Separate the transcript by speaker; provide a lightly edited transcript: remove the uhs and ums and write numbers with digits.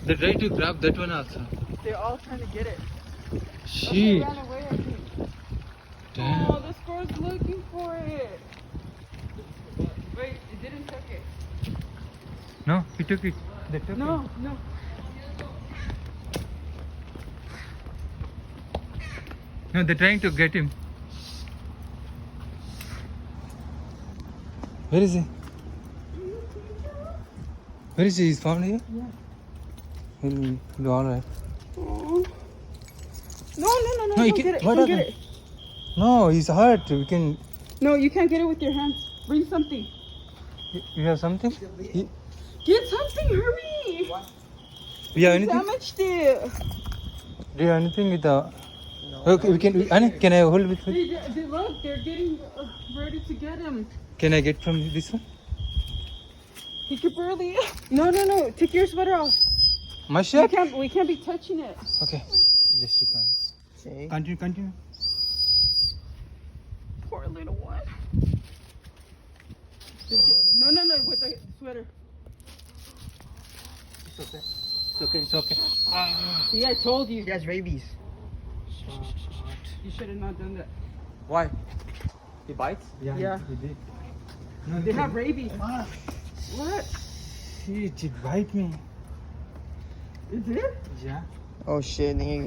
Speaker 1: They try to grab that one also.
Speaker 2: They're all trying to get it.
Speaker 1: Shit.
Speaker 2: Ran away, I think.
Speaker 1: Damn.
Speaker 2: Oh, the squirrel's looking for it. Wait, it didn't took it.
Speaker 1: No, he took it. They took it.
Speaker 2: No.
Speaker 1: No, they're trying to get him. Where is he? Where is he? He's found here?
Speaker 2: Yeah.
Speaker 1: He'll be alright.
Speaker 2: Oh. No,
Speaker 1: No, you
Speaker 2: don't
Speaker 1: can-
Speaker 2: get it.
Speaker 1: what
Speaker 2: Don't get
Speaker 1: happened?
Speaker 2: it.
Speaker 1: No, he's hurt. We can.
Speaker 2: No, you can't get it with your hands. Bring something.
Speaker 1: You have something?
Speaker 2: Get something, hurry!
Speaker 1: You have anything?
Speaker 2: Damaged it.
Speaker 1: Do you have anything with the? Okay, we can. Annie, can I hold with?
Speaker 2: Look, they're getting ready to get him.
Speaker 1: Can I get from this one?
Speaker 2: He could barely. No. Take your sweater off.
Speaker 1: My shirt?
Speaker 2: We can't be touching it.
Speaker 1: Okay. Just we can.
Speaker 3: See?
Speaker 1: Continue.
Speaker 2: Poor little one. No, with the sweater.
Speaker 3: It's okay.
Speaker 2: See, I told you.
Speaker 3: He has rabies.
Speaker 2: You should have not done that.
Speaker 1: Why? He bites?
Speaker 2: Yeah.
Speaker 1: He did. No,
Speaker 2: They have rabies.
Speaker 1: Ah,
Speaker 2: What?
Speaker 1: shit, it bite me.
Speaker 2: Is it?
Speaker 1: Yeah.
Speaker 3: Oh shit,